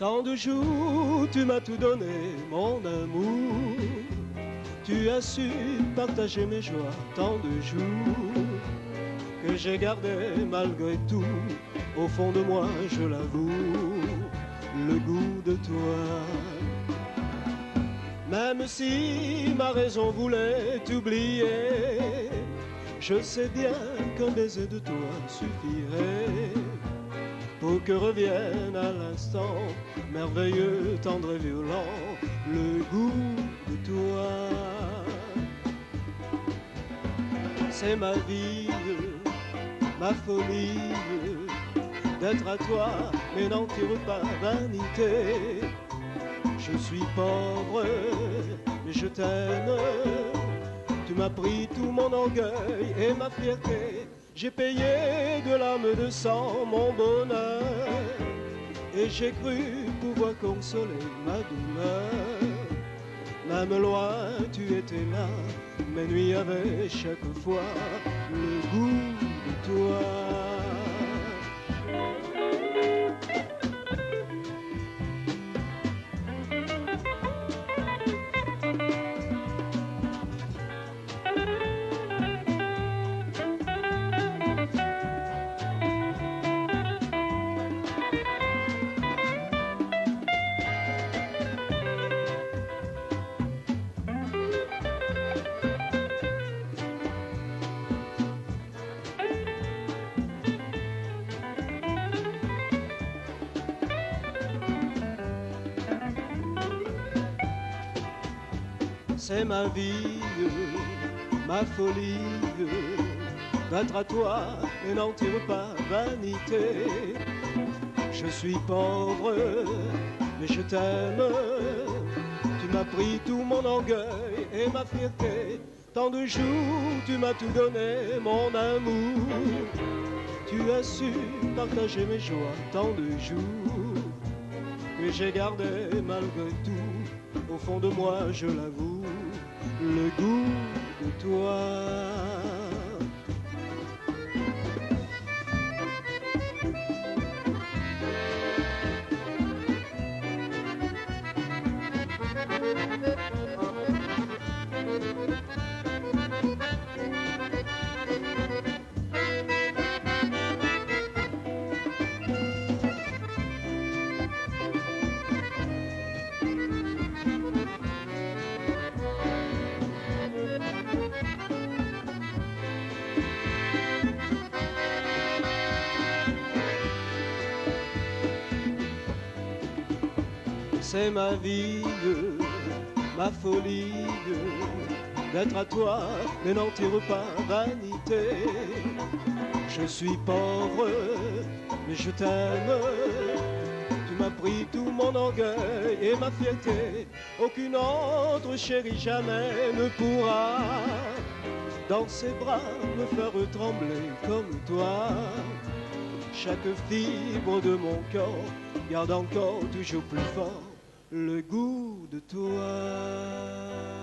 Tant de jours, tu m'as tout donné, mon amour. Tu as su partager mes joies, tant de jours que j'ai gardé malgré tout. Au fond de moi, je l'avoue, le goût de toi. Même si ma raison voulait t'oublier, je sais bien qu'un baiser de toi suffirait pour que revienne à l'instant merveilleux, tendre et violent, le goût de toi. C'est ma vie, ma folie, d'être à toi, mais n'en tire pas vanité. Je suis pauvre, mais je t'aime. Tu m'as pris tout mon orgueil et ma fierté. J'ai payé de l'âme de sang mon bonheur, et j'ai cru pouvoir consoler ma douleur. Même loin, tu étais là, mes nuits avaient chaque fois le goût de toi. C'est ma vie, ma folie, d'être à toi et n'en tire pas vanité. Je suis pauvre, mais je t'aime. Tu m'as pris tout mon orgueil et ma fierté. Tant de jours, tu m'as tout donné, mon amour. Tu as su partager mes joies, tant de jours que j'ai gardé malgré tout. Au fond de moi, je l'avoue, le goût de toi. C'est ma vie, ma folie, d'être à toi, mais n'en tire pas vanité. Je suis pauvre, mais je t'aime. Tu m'as pris tout mon orgueil et ma fierté. Aucune autre chérie jamais ne pourra dans ses bras me faire trembler comme toi. Chaque fibre de mon corps garde encore toujours plus fort le goût de toi.